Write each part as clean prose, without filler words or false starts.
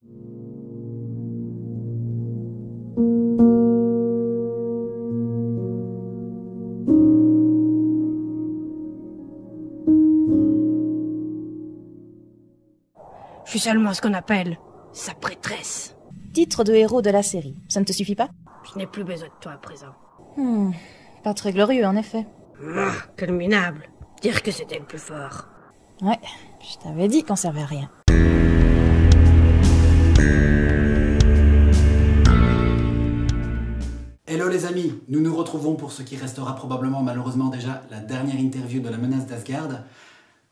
Je suis seulement ce qu'on appelle sa prêtresse. Titre de héros de la série, ça ne te suffit pas? Je n'ai plus besoin de toi à présent. Pas très glorieux, en effet. Ah, quel minable. Dire que c'était le plus fort. Ouais, je t'avais dit qu'on servait à rien. Hello les amis, nous nous retrouvons pour ce qui restera probablement malheureusement déjà la dernière interview de la menace d'Asgard.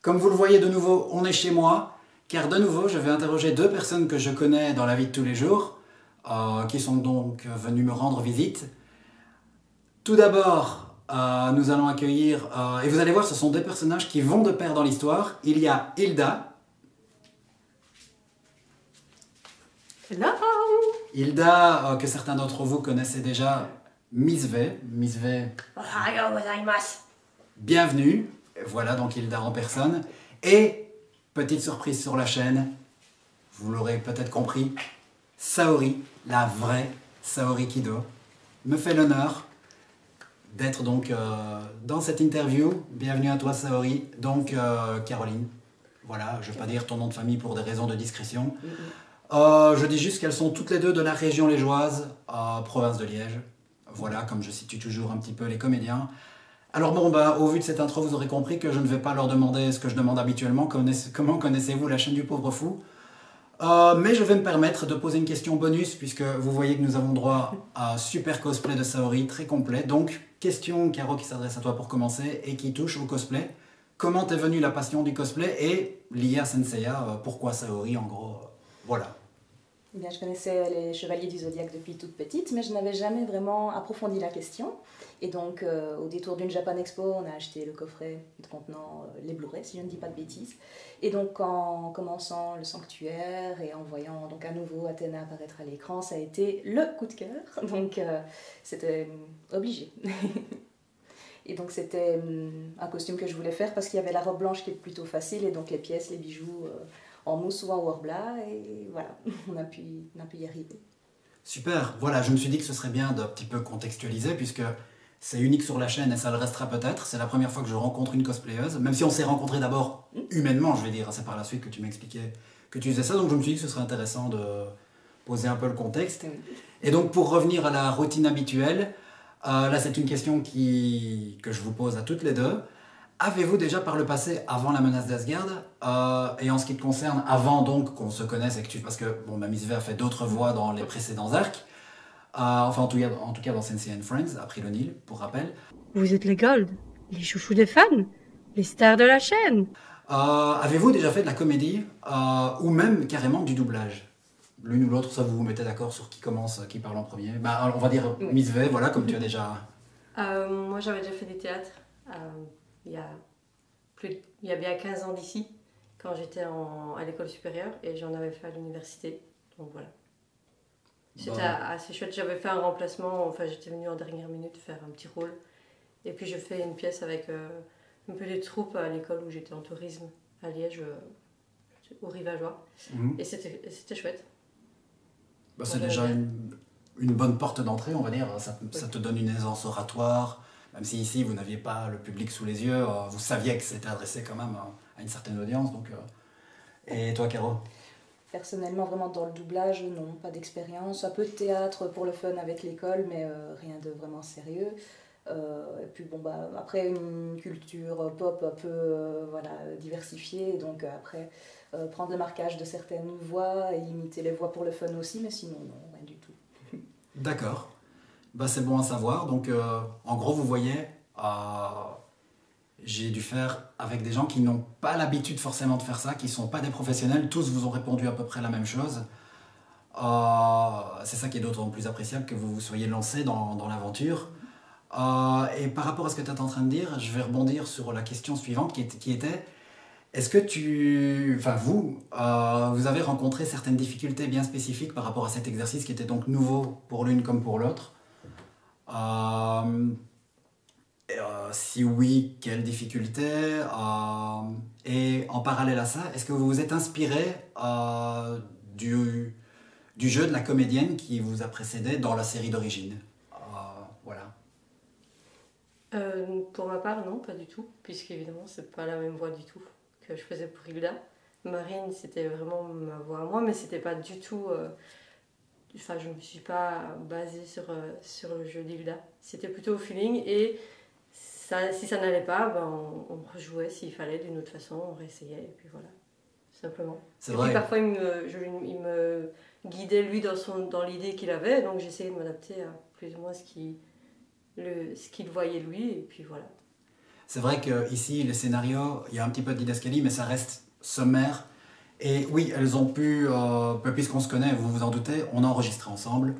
Comme vous le voyez de nouveau, on est chez moi, car de nouveau je vais interroger deux personnes que je connais dans la vie de tous les jours, qui sont donc venues me rendre visite. Tout d'abord, nous allons accueillir, et vous allez voir ce sont deux personnages qui vont de pair dans l'histoire. Il y a Hilda. Hello. Hilda, que certains d'entre vous connaissaient déjà, Miss V. Miss V. Ohayou gozaimasu. Bienvenue. Voilà donc Hilda en personne. Et, petite surprise sur la chaîne, vous l'aurez peut-être compris, Saori, la vraie Saori Kido, me fait l'honneur d'être donc dans cette interview. Bienvenue à toi Saori. Donc Caroline, voilà, je ne vais pas dire ton nom de famille pour des raisons de discrétion. Je dis juste qu'elles sont toutes les deux de la région liégeoise, province de Liège. Voilà, comme je situe toujours un petit peu les comédiens. Alors bon, au vu de cette intro, vous aurez compris que je ne vais pas leur demander ce que je demande habituellement. Comment connaissez-vous la chaîne du pauvre fou? Mais je vais me permettre de poser une question bonus, puisque vous voyez que nous avons droit à un super cosplay de Saori, très complet. Donc, question, Caro, qui s'adresse à toi pour commencer, et qui touche au cosplay. Comment t'est venue la passion du cosplay, et liée à Senseiya, pourquoi Saori, en gros, voilà. Eh bien, je connaissais les Chevaliers du Zodiaque depuis toute petite, mais je n'avais jamais vraiment approfondi la question. Et donc, au détour d'une Japan Expo, on a acheté le coffret contenant les Blu-ray, si je ne dis pas de bêtises. Et donc, en commençant le Sanctuaire et en voyant donc à nouveau Athéna apparaître à l'écran, ça a été le coup de cœur. Donc, c'était obligé. Et donc, c'était un costume que je voulais faire parce qu'il y avait la robe blanche qui est plutôt facile, et donc les pièces, les bijoux en mousse ou en Worbla, et voilà, on a pu y arriver. Super, voilà, je me suis dit que ce serait bien d'un petit peu contextualiser, puisque c'est unique sur la chaîne et ça le restera peut-être. C'est la première fois que je rencontre une cosplayeuse, même si on s'est rencontrés d'abord humainement, je vais dire. C'est par la suite que tu m'expliquais que tu faisais ça, donc je me suis dit que ce serait intéressant de poser un peu le contexte. Et donc pour revenir à la routine habituelle, là c'est une question que je vous pose à toutes les deux. Avez-vous déjà par le passé, avant la menace d'Asgard, et en ce qui te concerne, avant donc qu'on se connaisse et que parce que bon, Miss V a fait d'autres voix dans les précédents arcs, enfin en tout cas dans Sensei and Friends, après le Nil, pour rappel. Vous êtes les Gold, les chouchous des fans, les stars de la chaîne. Avez-vous déjà fait de la comédie, ou même carrément du doublage? L'une ou l'autre, ça vous vous mettez d'accord sur qui commence, qui parle en premier? On va dire Miss V, voilà, comme tu as déjà... Moi j'avais déjà fait du théâtre. Il y a bien 15 ans d'ici, quand j'étais à l'école supérieure, et j'en avais fait à l'université, donc voilà. C'était assez chouette, j'avais fait un remplacement, enfin j'étais venue en dernière minute faire un petit rôle, et puis je fais une pièce avec un peu des troupes à l'école où j'étais en tourisme à Liège, au Rivageois, et c'était chouette. C'est déjà une bonne porte d'entrée, on va dire, ça te donne une aisance oratoire. Même si ici, vous n'aviez pas le public sous les yeux, vous saviez que c'était adressé quand même à une certaine audience. Donc, Et toi, Caro? Personnellement, vraiment dans le doublage, non, pas d'expérience. Un peu de théâtre pour le fun avec l'école, mais rien de vraiment sérieux. Et puis après, une culture pop un peu diversifiée. Donc après, prendre le marquage de certaines voix et imiter les voix pour le fun aussi, mais sinon, non, rien du tout. D'accord. C'est bon à savoir. Donc, en gros, vous voyez, j'ai dû faire avec des gens qui n'ont pas l'habitude forcément de faire ça, qui ne sont pas des professionnels. Tous vous ont répondu à peu près la même chose. C'est ça qui est d'autant plus appréciable, que vous vous soyez lancé dans l'aventure. Et par rapport à ce que tu es en train de dire, je vais rebondir sur la question suivante qui était: est-ce que vous avez rencontré certaines difficultés bien spécifiques par rapport à cet exercice qui était donc nouveau pour l'une comme pour l'autre? Si oui, quelles difficultés? Et en parallèle à ça, est-ce que vous vous êtes inspiré du jeu de la comédienne qui vous a précédé dans la série d'origine. Voilà. Pour ma part, non, pas du tout, puisqu'évidemment, c'est pas la même voix du tout que je faisais pour Hilda. Marine, c'était vraiment ma voix à moi, mais c'était pas du tout... Enfin, je me suis pas basée sur le jeu d'Hilda. C'était plutôt au feeling, et ça, si ça n'allait pas, ben, on rejouait s'il fallait d'une autre façon, on réessayait, et puis voilà, simplement. C'est et vrai. puis parfois, il me guidait lui dans l'idée qu'il avait, donc j'essayais de m'adapter à plus ou moins ce qu'il voyait lui, et puis voilà. C'est vrai qu'ici, les scénarios, il y a un petit peu de didascalie, mais ça reste sommaire. Et oui, elles ont pu, puisqu'on se connaît, vous vous en doutez, on a enregistré ensemble.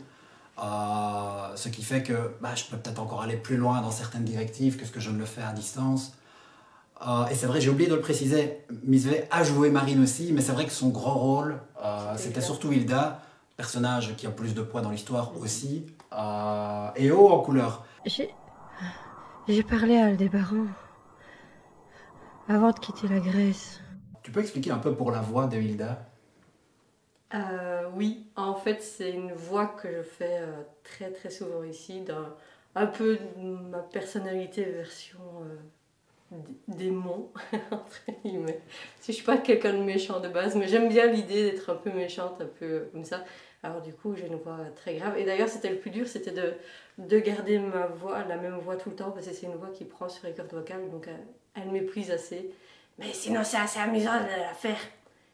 Ce qui fait que je peux peut-être encore aller plus loin dans certaines directives que ce que je ne le fais à distance. Et c'est vrai, j'ai oublié de le préciser, Miss V a joué Marine aussi, mais c'est vrai que son grand rôle, c'était surtout Hilda, personnage qui a plus de poids dans l'histoire aussi, et haut en couleur. J'ai parlé à Aldébaran avant de quitter la Grèce. Tu peux expliquer un peu pour la voix de Hilda? Oui, en fait, c'est une voix que je fais très très souvent ici, un peu de ma personnalité version démon, entre guillemets. Parce que je suis pas quelqu'un de méchant de base, mais j'aime bien l'idée d'être un peu méchante, un peu comme ça. Alors du coup, j'ai une voix très grave. Et d'ailleurs, c'était le plus dur, c'était de garder ma voix, la même voix tout le temps, parce que c'est une voix qui prend sur les cordes vocales, donc elle m'épuise assez. Mais sinon, c'est assez amusant de la faire.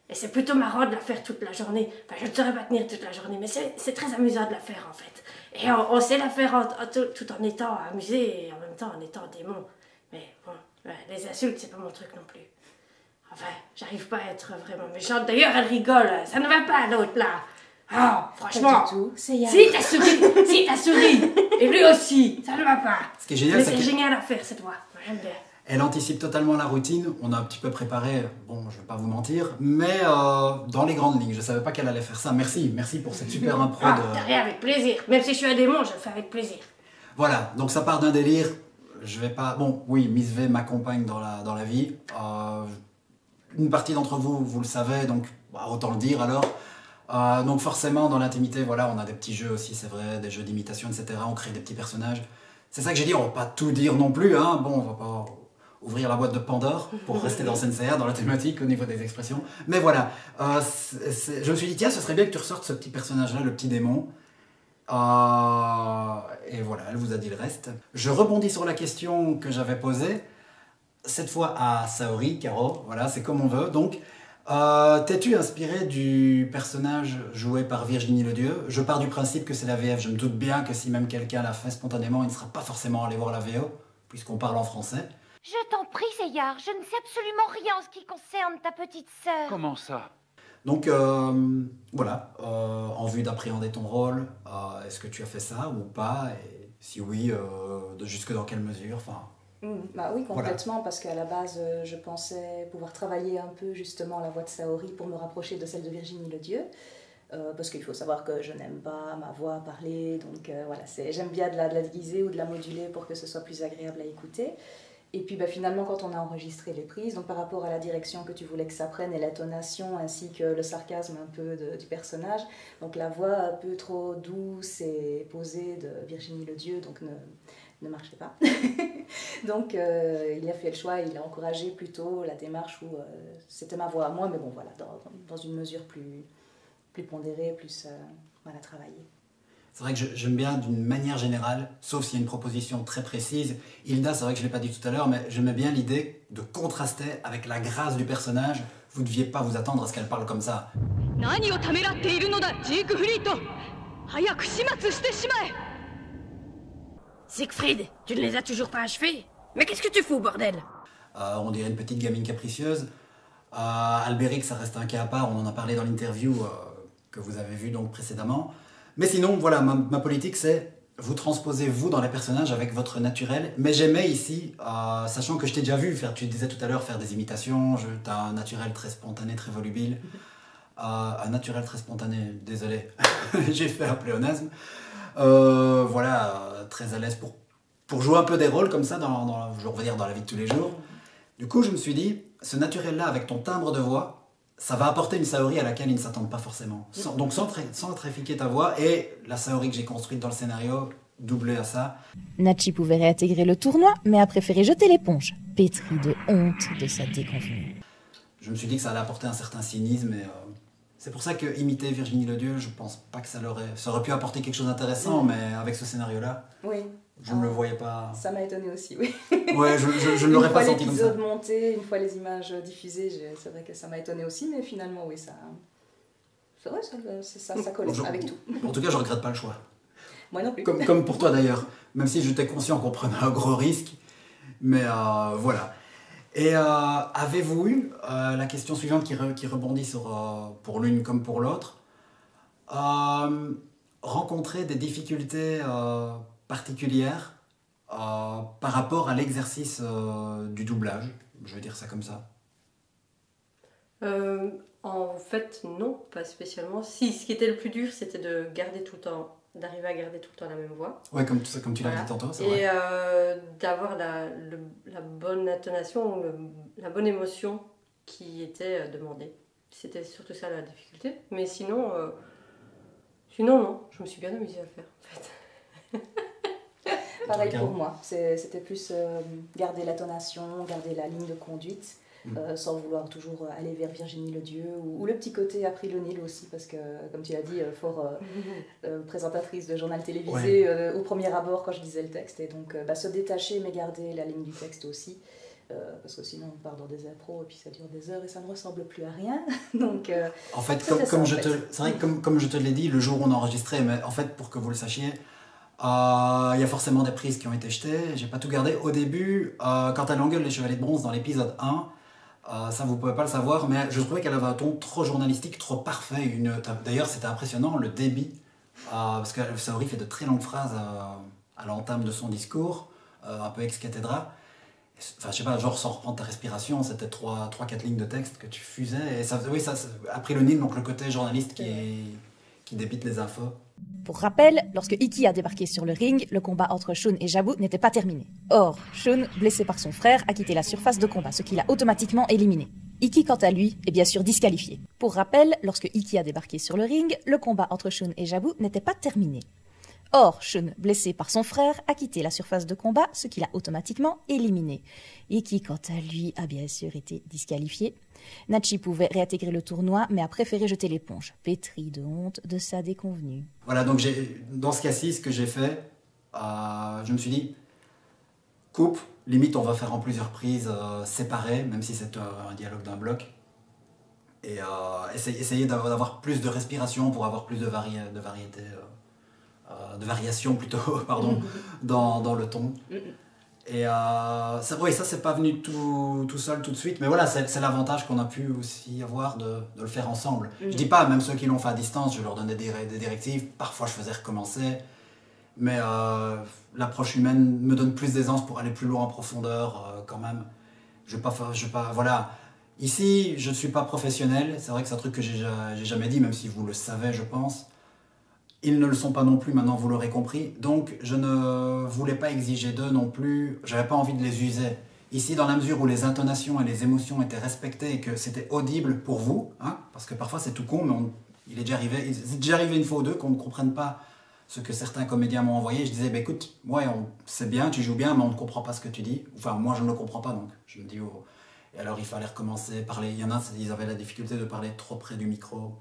Et c'est plutôt marrant de la faire toute la journée. Enfin, je ne saurais pas tenir toute la journée, mais c'est très amusant de la faire, en fait. Et on sait la faire tout en étant amusé et en même temps en étant démon. Mais bon, les insultes, c'est pas mon truc non plus. Enfin, j'arrive pas à être vraiment méchante. D'ailleurs, elle rigole. Ça ne va pas, l'autre, là. Oh, franchement. Pas du tout. C'est Yann. Si, t'as souri. Si, t'as souri. Et lui aussi. Ça ne va pas. Ce qui est génial, Mais c'est c'est que génial à faire, cette voix. Moi, j'aime bien. elle anticipe totalement la routine. On a un petit peu préparé, bon, je vais pas vous mentir, mais dans les grandes lignes. Je savais pas qu'elle allait faire ça. Merci pour cette super impro. Ah, t'as rien, avec plaisir. Même si je suis un démon, je le fais avec plaisir. Voilà, donc ça part d'un délire. Je vais pas... Bon, oui, Miss V m'accompagne dans la vie. Une partie d'entre vous, vous le savez, donc autant le dire alors. Donc forcément, dans l'intimité, voilà, on a des petits jeux aussi, c'est vrai, des jeux d'imitation, etc. On crée des petits personnages. C'est ça que j'ai dit, on va pas tout dire non plus, hein. Bon, on va pas ouvrir la boîte de Pandore pour rester dans CNCR, dans la thématique, au niveau des expressions. Mais voilà, je me suis dit, tiens, ce serait bien que tu ressortes ce petit personnage-là, le petit démon. Et voilà, elle vous a dit le reste. Je rebondis sur la question que j'avais posée, cette fois à Saori, Caro, voilà, c'est comme on veut. Donc, t'es-tu inspiré du personnage joué par Virginie Ledieu? Je pars du principe que c'est la VF, je me doute bien que si même quelqu'un l'a fait spontanément, il ne sera pas forcément allé voir la VO, puisqu'on parle en français. Je t'en prie, Seyard, je ne sais absolument rien en ce qui concerne ta petite sœur. Comment ça? Donc voilà, en vue d'appréhender ton rôle, est-ce que tu as fait ça ou pas? Et si oui, jusque dans quelle mesure? Enfin, Bah oui, complètement, parce qu'à la base, je pensais pouvoir travailler un peu justement la voix de Saori pour me rapprocher de celle de Virginie Ledieu. Parce qu'il faut savoir que je n'aime pas ma voix parler, donc voilà, j'aime bien de la déguiser ou de la moduler pour que ce soit plus agréable à écouter. Et puis finalement, quand on a enregistré les prises, donc par rapport à la direction que tu voulais que ça prenne et l'intonation ainsi que le sarcasme un peu du personnage, donc la voix un peu trop douce et posée de Virginie Ledieu donc ne marchait pas. Donc il a fait le choix, il a encouragé plutôt la démarche où c'était ma voix à moi, mais bon voilà, dans une mesure plus pondérée, plus voilà, travaillée. c'est vrai que j'aime bien d'une manière générale, sauf s'il y a une proposition très précise. Hilda, c'est vrai que je ne l'ai pas dit tout à l'heure, mais j'aimais bien l'idée de contraster avec la grâce du personnage. Vous ne deviez pas vous attendre à ce qu'elle parle comme ça. Siegfried, tu ne les as toujours pas achevés? Mais qu'est-ce que tu fous, bordel? On dirait une petite gamine capricieuse. Albéric, ça reste un cas à part, on en a parlé dans l'interview que vous avez vu donc précédemment. Mais sinon, voilà, ma politique c'est, vous transposez vous dans les personnages avec votre naturel. Mais j'aimais ici, sachant que je t'ai déjà vu faire, tu disais tout à l'heure, faire des imitations, tu as un naturel très spontané, très volubile. Un naturel très spontané, désolé, j'ai fait un pléonasme. Voilà, très à l'aise pour jouer un peu des rôles comme ça, on va dire dans la vie de tous les jours. Du coup, je me suis dit, ce naturel-là, avec ton timbre de voix, ça va apporter une Saori à laquelle ils ne s'attendent pas forcément. Donc sans trafiquer ta voix, et la Saori que j'ai construite dans le scénario, doublée à ça. Nachi pouvait réintégrer le tournoi, mais a préféré jeter l'éponge, pétri de honte de sa déconvenue. Je me suis dit que ça allait apporter un certain cynisme, et c'est pour ça que imiter Virginie Ledieu, je pense pas que ça aurait pu apporter quelque chose d'intéressant, mais avec ce scénario-là, Oui. je ne le voyais pas. Ça m'a étonné aussi, oui. Ouais, je ne l'aurais pas senti comme ça. Une fois l'épisode monté, une fois les images diffusées, c'est vrai que ça m'a étonné aussi, mais finalement, oui, ça... C'est vrai, ça collait avec tout. En tout cas, je regrette pas le choix. Moi non plus. Comme pour toi d'ailleurs, même si j'étais conscient qu'on prenait un gros risque, mais voilà. Et avez-vous eu la question suivante qui rebondit sur, pour l'une comme pour l'autre, rencontrer des difficultés particulières par rapport à l'exercice du doublage, je vais dire ça comme ça. En fait, non, pas spécialement. Si, ce qui était le plus dur, c'était d'arriver à garder tout le temps la même voix. Ouais, comme tu l'as dit tantôt, c'est vrai. Et d'avoir la bonne intonation, la bonne émotion qui était demandée. C'était surtout ça la difficulté. Mais sinon, non, je me suis bien amusée à le faire, en fait. Pareil pour moi, c'était plus garder l'intonation, garder la ligne de conduite. Sans vouloir toujours aller vers Virginie Ledieu ou le petit côté April O'Neil aussi, parce que comme tu l'as dit, fort présentatrice de journal télévisé au premier abord quand je disais le texte, et donc se détacher mais garder la ligne du texte aussi, parce que sinon on part dans des impros et puis ça dure des heures et ça ne ressemble plus à rien. Donc, en fait, comme je te l'ai dit le jour où on enregistrait, mais en fait pour que vous le sachiez, il y a forcément des prises qui ont été jetées, j'ai pas tout gardé. Au début, quand elle engueule les Chevaliers de Bronze dans l'épisode 1, ça vous pouvez pas le savoir, mais je trouvais qu'elle avait un ton trop journalistique, trop parfait. D'ailleurs, c'était impressionnant le débit, parce que Saori fait de très longues phrases à l'entame de son discours, un peu ex cathedra. Enfin, je sais pas, genre sans reprendre ta respiration, c'était 3-4 lignes de texte que tu fusais. Et ça, oui, ça, après le Nil, donc le côté journaliste qui débite les infos. Pour rappel, lorsque Iki a débarqué sur le ring, le combat entre Shun et Jabu n'était pas terminé. Or, Shun, blessé par son frère, a quitté la surface de combat, ce qui l'a automatiquement éliminé. Iki, quant à lui, est bien sûr disqualifié. Pour rappel, lorsque Iki a débarqué sur le ring, le combat entre Shun et Jabu n'était pas terminé. Or, Shun, blessé par son frère, a quitté la surface de combat, ce qui l'a automatiquement éliminé. Iki, quant à lui, a bien sûr été disqualifié. Nachi pouvait réintégrer le tournoi, mais a préféré jeter l'éponge, pétri de honte de sa déconvenue. Voilà, donc dans ce cas-ci, ce que j'ai fait, je me suis dit, coupe, limite on va faire en plusieurs prises séparées, même si c'est un dialogue d'un bloc. Et essayer d'avoir plus de respiration pour avoir plus de variété, de variation plutôt, pardon, dans le ton. Et ça c'est pas venu tout seul tout de suite, mais voilà, c'est l'avantage qu'on a pu aussi avoir de le faire ensemble. Je dis pas, même ceux qui l'ont fait à distance, je leur donnais des directives, parfois je faisais recommencer, mais l'approche humaine me donne plus d'aisance pour aller plus loin en profondeur quand même. Je vais pas, voilà. Ici, je ne suis pas professionnel, c'est vrai que c'est un truc que j'ai jamais dit, même si vous le savez, je pense. Ils ne le sont pas non plus, maintenant vous l'aurez compris. Donc je ne voulais pas exiger d'eux non plus, j'avais pas envie de les user. Ici, dans la mesure où les intonations et les émotions étaient respectées et que c'était audible pour vous, hein, parce que parfois c'est tout con, mais il est déjà arrivé une fois ou deux qu'on ne comprenne pas ce que certains comédiens m'ont envoyé. Je disais, bah, écoute, ouais, c'est bien, tu joues bien, mais on ne comprend pas ce que tu dis. Enfin, moi je ne le comprends pas, donc je me dis, oh. Et alors il fallait recommencer, parler. Il y en a, ils avaient la difficulté de parler trop près du micro.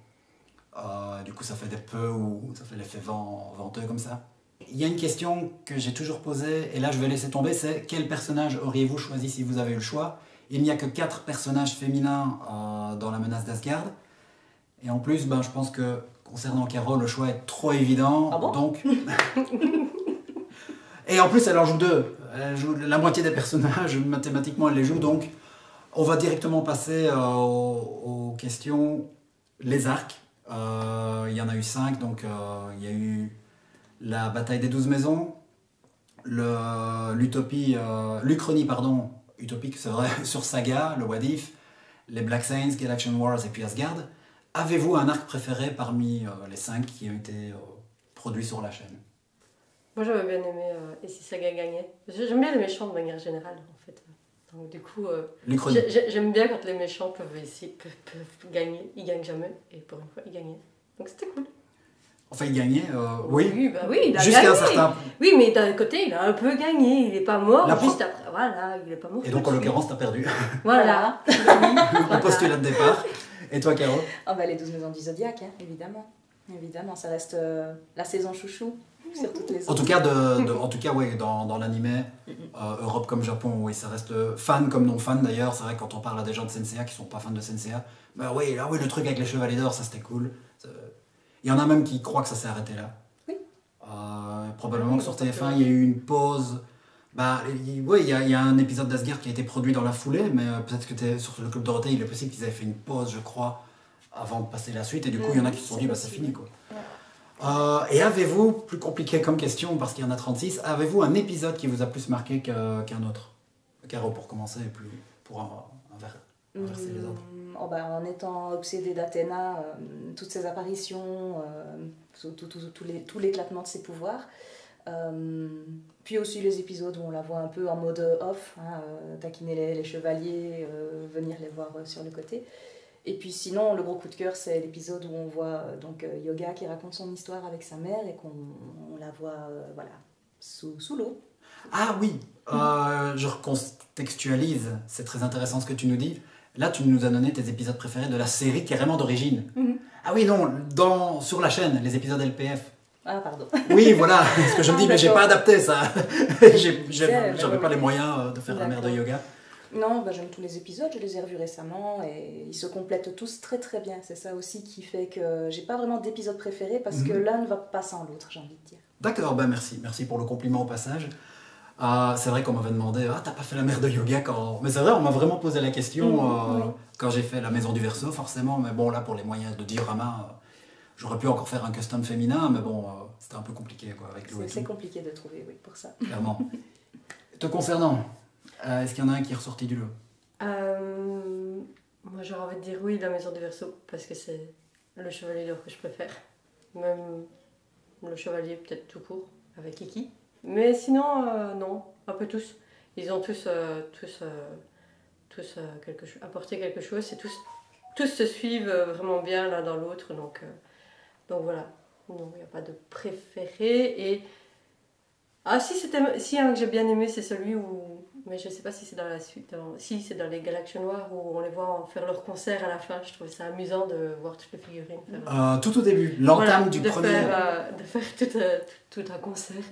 Du coup ça fait des peu ou ça fait l'effet venteux comme ça. Il y a une question que j'ai toujours posée et là je vais laisser tomber, c'est quel personnage auriez-vous choisi si vous avez eu le choix? Il n'y a que 4 personnages féminins dans la menace d'Asgard et en plus je pense que concernant Caro le choix est trop évident. Ah bon? Donc... et en plus elle en joue 2, elle joue la moitié des personnages, mathématiquement elle les joue, donc on va directement passer aux questions, les arcs. Il y en a eu 5, donc il y a eu la bataille des 12 maisons, l'Uchronie, utopique c'est vrai, sur Saga, le What If, les Black Saints, Galaxian Wars et puis Asgard. Avez-vous un arc préféré parmi les 5 qui ont été produits sur la chaîne? Moi j'avais bien aimé Et si Saga gagnait. J'aime bien les méchants de manière générale en fait Donc du coup, L'Uchronie. j'aime bien quand les méchants peuvent gagner. Ils gagnent jamais, et pour une fois, ils gagnaient. Donc c'était cool. Enfin, il gagnait, oui. Bah oui, il a Jusqu'à gagné. un certain... Oui, mais d'un côté, il a un peu gagné. Il n'est pas mort La juste après. Voilà, il n'est pas mort. Et donc, en l'occurrence, t'as perdu. Voilà. Le postulat de départ. Et toi, Caro? Ah bah les 12 maisons du Zodiac, hein, évidemment. Évidemment, ça reste la saison chouchou sur toutes les autres. En tout cas, ouais, dans l'animé, Europe comme Japon, oui, ça reste fan comme non fan d'ailleurs. C'est vrai que quand on parle à des gens de Senseiya qui sont pas fans de Senseiya, bah oui, là, oui, le truc avec les Chevaliers d'Or, ça c'était cool. Il y en a même qui croient que ça s'est arrêté là. Oui. Probablement que sur TF1, il y a eu une pause. Bah, oui, il y a un épisode d'Asgard qui a été produit dans la foulée, mais peut-être que sur le Club Dorothée, il est possible qu'ils avaient fait une pause, je crois, avant de passer la suite. Et du coup, il y en a qui se sont dit, bah, c'est fini, quoi. Et avez-vous, plus compliqué comme question, parce qu'il y en a 36, avez-vous un épisode qui vous a plus marqué qu'un autre? Caro, pour commencer, et plus pour inverser les autres. En étant obsédée d'Athéna, toutes ses apparitions, tout l'éclatement de ses pouvoirs. Puis aussi les épisodes où on la voit un peu en mode off, hein, taquiner les chevaliers, venir les voir sur le côté. Et puis sinon, le gros coup de cœur, c'est l'épisode où on voit Yoga qui raconte son histoire avec sa mère et qu'on la voit sous l'eau. Ah oui, je recontextualise, c'est très intéressant ce que tu nous dis. Là, tu nous as donné tes épisodes préférés de la série carrément d'origine. Ah oui, non, sur la chaîne, les épisodes LPF. Ah, pardon. Oui, voilà, ce que je me dis, mais j'ai pas adapté ça. J'avais pas les moyens de faire la mère de Yoga. Non, j'aime tous les épisodes, je les ai revus récemment et ils se complètent tous très très bien. C'est ça aussi qui fait que j'ai pas vraiment d'épisode préféré parce que l'un ne va pas sans l'autre, j'ai envie de dire. D'accord, merci pour le compliment au passage. C'est vrai qu'on m'avait demandé, t'as pas fait la mère de Yoga quand... Mais c'est vrai, on m'a vraiment posé la question quand j'ai fait la Maison du Verseau, forcément. Mais bon, là, pour les moyens de diorama, j'aurais pu encore faire un custom féminin, mais bon, c'était un peu compliqué quoi, avec l'eau et tout. C'est compliqué de trouver, oui, pour ça. Clairement. Te concernant, est-ce qu'il y en a un qui est ressorti du lot? Moi, j'aurais envie de dire oui, la Maison du Verseau, parce que c'est le Chevalier d'Or que je préfère. Même le Chevalier, peut-être tout court, avec Iki. Mais sinon, non, un peu tous. Ils ont tous apporté quelque chose et tous se suivent vraiment bien l'un dans l'autre. Donc voilà, non, il n'y a pas de préféré. Et... Ah si, un que j'ai bien aimé, c'est celui où... Mais je ne sais pas si c'est dans la suite. Si, c'est dans les Galaxies Noires où on les voit faire leur concert à la fin. Je trouve ça amusant de voir toutes les figurines. Tout au début, l'entame du premier... de faire tout un concert.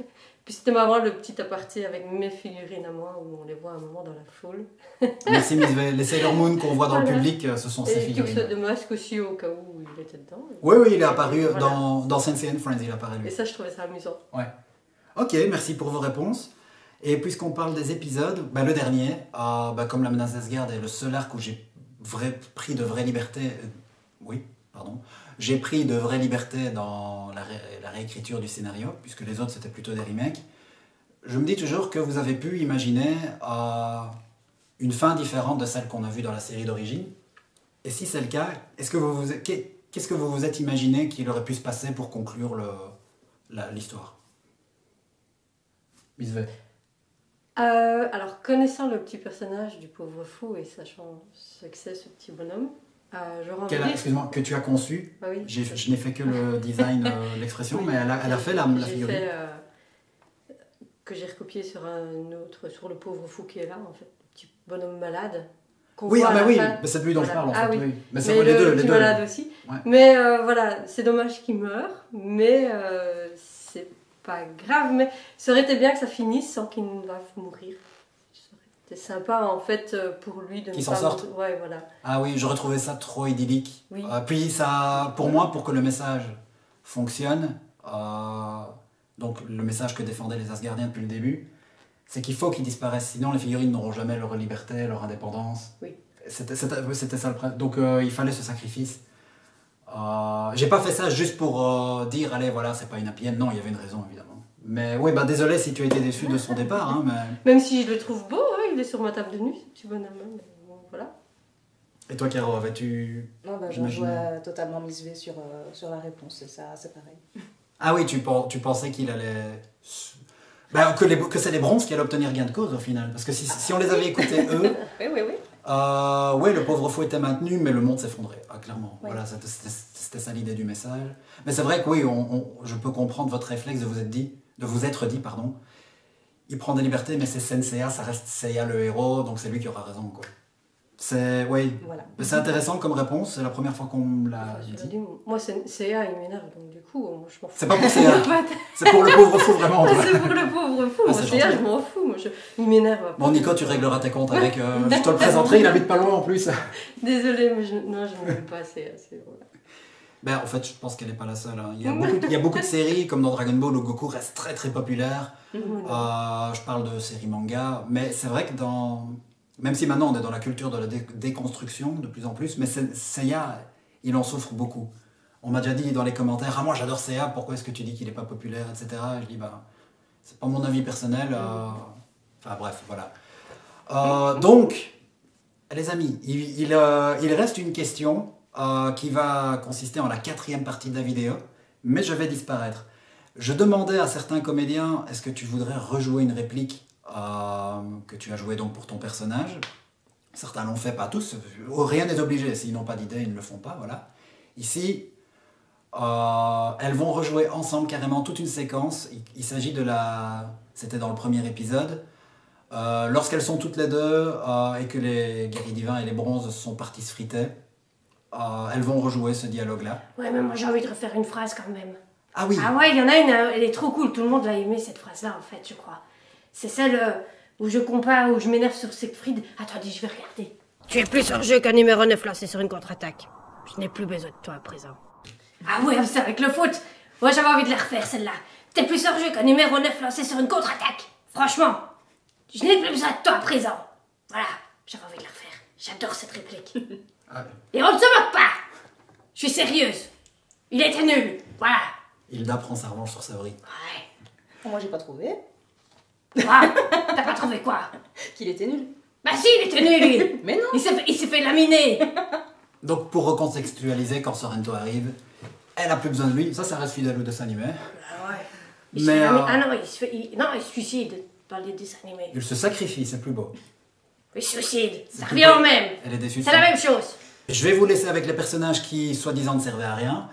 Puis c'était marrant le petit aparté avec mes figurines à moi où on les voit à un moment dans la foule. Merci Miss V. Les Sailor Moon qu'on voit dans le public, ce sont ces figurines. Et de masque aussi au cas où il était dedans. Oui, il est apparu dans Sensei and Friends, il apparaît lui. Et ça, je trouvais ça amusant. Ouais. Ok, merci pour vos réponses. Et puisqu'on parle des épisodes, le dernier, comme La Menace d'Asgard est le seul arc où j'ai pris de vraies libertés... J'ai pris de vraies libertés dans la réécriture du scénario, puisque les autres c'était plutôt des remakes. Je me dis toujours que vous avez pu imaginer une fin différente de celle qu'on a vue dans la série d'origine. Et si c'est le cas, qu'est-ce que vous vous êtes imaginé qu'il aurait pu se passer pour conclure l'histoire? Miss V. Alors, connaissant le petit personnage du pauvre fou et sachant ce que c'est ce petit bonhomme, excuse-moi, que tu as conçu. Ah oui. Je n'ai fait que le design, l'expression, oui. Mais elle a fait la figurine. Que j'ai recopié sur le pauvre fou qui est là, en fait, le petit bonhomme malade. Oui, mais c'est lui dont je parle en fait. Oui. Mais c'est les deux. Malade aussi. Ouais. Mais voilà, c'est dommage qu'il meure, mais c'est pas grave. Mais ça aurait été bien que ça finisse sans qu'il ne va mourir. C'est sympa en fait pour lui de qu'il s'en sorte. Ouais, voilà. Ah oui, j'aurais trouvé ça trop idyllique. Oui. Puis ça, pour moi, pour que le message fonctionne, donc le message que défendaient les Asgardiens depuis le début, c'est qu'il faut qu'ils disparaissent, sinon les figurines n'auront jamais leur liberté, leur indépendance. Oui. C'était ça le principe. Donc il fallait ce sacrifice. J'ai pas fait ça juste pour dire, allez voilà, c'est pas une happy end. Non, il y avait une raison évidemment. Mais oui, désolé si tu as été déçu de son départ. Hein, mais... Même si je le trouve beau, il est sur ma table de nuit, ce petit bonhomme. Mais bon, voilà. Et toi, Caro, avais-tu... Non, je rejoins totalement Miss V sur la réponse, c'est pareil. Ah oui, tu pensais qu'il allait... Ben, que c'est les bronzes qui allaient obtenir gain de cause au final. Parce que si on les avait écoutés eux, Oui, oui, oui. ouais, le pauvre fou était maintenu, mais le monde s'effondrait, clairement. Ouais. Voilà, c'était ça l'idée du message. Mais c'est vrai que oui, je peux comprendre votre réflexe de vous être dit, pardon. Il prend des libertés, mais c'est Senseiya, ça reste Seiya le héros, donc c'est lui qui aura raison, quoi. Oui. Voilà. C'est intéressant comme réponse, c'est la première fois qu'on me l'a Je dit. dis, moi, CA, il m'énerve, donc du coup, moi, je m'en fous. C'est pas pour Seiya, c'est pour le pauvre fou, vraiment. Ah, c'est pour le pauvre fou. Ah, Moi, c'est CA, gentil. je m'en fous. Moi, il m'énerve. Bon, Nico, tu régleras tes comptes avec. Je te le présenterai, il habite pas loin en plus. Désolée, mais non, je n'aime pas CA. Voilà. Ben, en fait, je pense qu'elle n'est pas la seule. Hein. Il y a beaucoup de séries, comme dans Dragon Ball, où Goku reste très très populaire. Je parle de séries manga, mais c'est vrai que même si maintenant on est dans la culture de la déconstruction de plus en plus, mais Seiya, il en souffre beaucoup. On m'a déjà dit dans les commentaires, ah moi j'adore Seiya, pourquoi est-ce que tu dis qu'il n'est pas populaire, etc. Et je dis, bah, c'est pas mon avis personnel. Enfin bref, voilà. Donc, les amis, il reste une question qui va consister en la 4e partie de la vidéo, mais je vais disparaître. Je demandais à certains comédiens, est-ce que tu voudrais rejouer une réplique que tu as jouée donc pour ton personnage? Certains l'ont fait, pas tous. Rien n'est obligé. S'ils n'ont pas d'idée, ils ne le font pas. Voilà. Ici, elles vont rejouer ensemble carrément toute une séquence. Il s'agit de C'était dans le premier épisode. Lorsqu'elles sont toutes les deux et que les guerriers divins et les bronzes sont partis se friter, elles vont rejouer ce dialogue-là. Ouais, mais moi j'ai envie de refaire une phrase quand même. Ah oui. Ah ouais, il y en a une, elle est trop cool. Tout le monde l'a aimé cette phrase-là en fait, je crois. C'est celle où je compare, où je m'énerve sur Siegfried. Attendez, je vais regarder. Tu es plus hors jeu qu'un numéro 9 lancé sur une contre-attaque. Je n'ai plus besoin de toi à présent. Ah ouais, c'est avec le foot. Moi j'avais envie de la refaire celle-là. T'es plus hors jeu qu'un numéro 9 lancé sur une contre-attaque. Franchement, je n'ai plus besoin de toi à présent. Voilà, j'avais envie de la refaire. J'adore cette réplique. Ah, Et on ne se moque pas. Je suis sérieuse. Il était nul. Voilà. Hilda prend sa revanche sur Saori. Ouais. Moi, j'ai pas trouvé Quoi? T'as pas trouvé quoi? qu'il était nul. Bah si, il était nul lui. Mais non. Il s'est fait laminer. Donc pour recontextualiser, quand Sorrento arrive, elle a plus besoin de lui. Ça reste fidèle au dessin animé. Ah ouais. Mais Ah non, il se suicide dans les dessins animés. il se sacrifie, c'est plus beau. Il se suicide. Ça plus revient beau. au même. Elle est déçue. de C'est ça. la même chose. Je vais vous laisser avec les personnages qui, soi-disant, ne servaient à rien.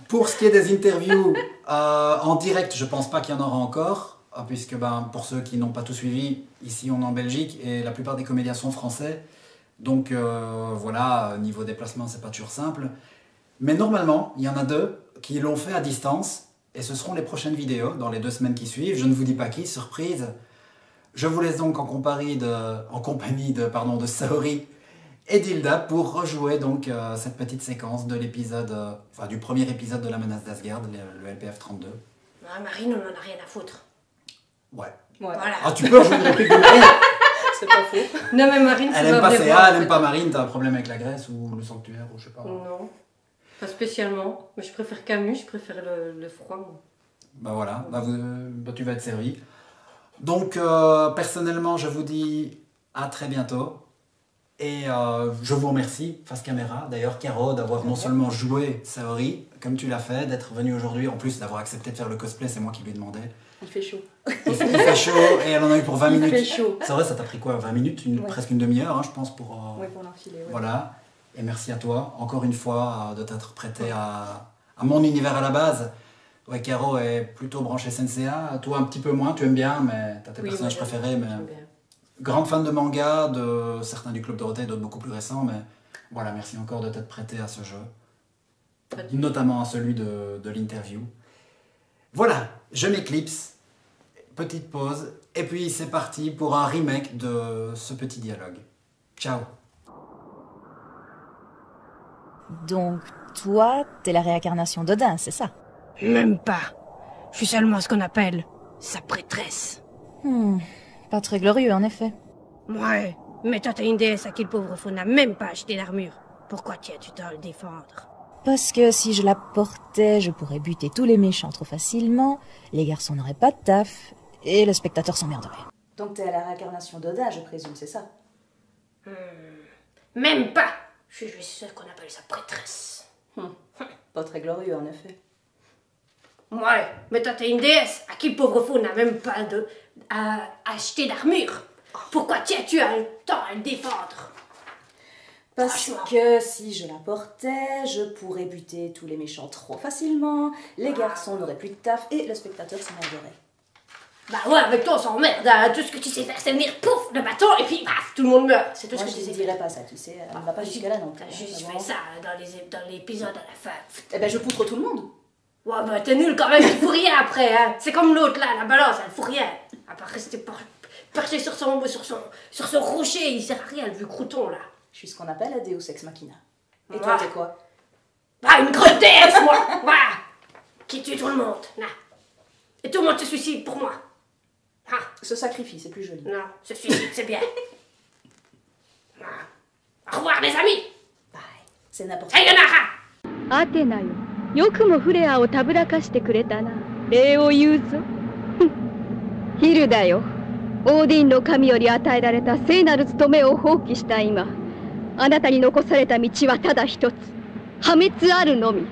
Pour ce qui est des interviews en direct, je pense pas qu'il y en aura encore, puisque pour ceux qui n'ont pas tout suivi, ici on est en Belgique et la plupart des comédiens sont français. Donc voilà, niveau déplacement, c'est pas toujours simple. Mais normalement, il y en a 2 qui l'ont fait à distance et ce seront les prochaines vidéos dans les 2 semaines qui suivent. Je ne vous dis pas qui, surprise. Je vous laisse donc en compagnie de Saori et d'Hilda pour rejouer donc cette petite séquence de l'épisode, du premier épisode de la menace d'Asgard, le LPF 32. Ah, Marine, on en a rien à foutre. Ouais. Ouais. Voilà. Ah, tu peux rejouer une réplique de Marine. C'est pas faux. Non, mais Marine, c'est Elle aime pas vrai CA, voir, elle en aime fait. pas Marine, t'as un problème avec la Grèce ou le sanctuaire ou je sais pas. Non, pas spécialement. Mais je préfère Camus, je préfère le froid. Moi. Bah voilà, tu vas être servi. Donc personnellement, je vous dis à très bientôt. Et je vous remercie, face caméra, d'ailleurs, Caro, d'avoir non seulement joué Saori, comme tu l'as fait, d'être venue aujourd'hui, en plus d'avoir accepté de faire le cosplay, c'est moi qui lui ai demandé. Il fait chaud. Il fait chaud et elle en a eu pour 20 Il minutes. fait chaud. C'est vrai, ça t'a pris quoi, 20 minutes Ouais. Presque une demi-heure, hein, je pense, pour... Ouais, pour l'enfiler. Ouais. Voilà. Et merci à toi, encore une fois, de t'être prêté à mon univers à la base. Ouais, Caro est plutôt branchée Senseiya, toi un petit peu moins, tu aimes bien, mais t'as tes Oui, personnages moi, préférés, mais... j'aime bien. Grande fan de manga, de certains du Club Dorothée, d'autres beaucoup plus récents, mais voilà, merci encore de t'être prêté à ce jeu, Pas de- notamment à celui de l'interview. Voilà, je m'éclipse, petite pause, et puis c'est parti pour un remake de ce petit dialogue. Ciao. Donc, toi, t'es la réincarnation d'Odin, c'est ça? Même pas. Je suis seulement ce qu'on appelle sa prêtresse. Pas très glorieux, en effet. Ouais, mais toi t'as une déesse à qui le pauvre fou n'a même pas acheté d'armure. Pourquoi tiens-tu tant à le défendre? Parce que si je la portais, je pourrais buter tous les méchants trop facilement, les garçons n'auraient pas de taf, et le spectateur s'emmerderait. Donc t'es à la réincarnation d'Oda, je présume, c'est ça? Même pas. Je suis celle qu'on appelle sa prêtresse. Pas très glorieux, en effet. Ouais, mais toi t'es une déesse à qui le pauvre fou n'a même pas acheté d'armure. Pourquoi tiens-tu un temps à le défendre? Parce que si je la portais, je pourrais buter tous les méchants trop facilement, les garçons n'auraient plus de taf et le spectateur s'emmerderait. Bah ouais, avec toi on s'emmerde, hein. Tout ce que tu sais faire c'est venir, pouf, le bâton et puis paf, tout le monde meurt. C'est tout Moi ce que je tu sais ne faire. dirais pas ça, tu sais, elle ne va pas jusqu'à là non plus. T'as juste fait ça dans l'épisode à la fin. Eh ben je poutre tout le monde. Ouais bah t'es nul quand même, il fout rien après, hein. C'est comme l'autre là, la balance, elle fout rien. À part rester perché sur son rocher, il sert à rien, le vieux crouton là. Je suis ce qu'on appelle la Deus Ex Machina. Et Ouais. toi t'es quoi? Bah une grosse déesse moi. Voilà. Qui tue tout le monde, là. Et tout le monde se suicide pour moi. Ah. Se sacrifie, c'est plus joli. Non, se suicide c'est bien. Ah. Au revoir les amis. Bye. C'est n'importe quoi. Sayonara. アテナよ、よくもフレアをたぶらかしてくれたな。礼を言うぞ。ヒルだよ。オーディンの神より与えられた聖なる務めを放棄した今、あなたに残された道はただ一つ。破滅あるのみ。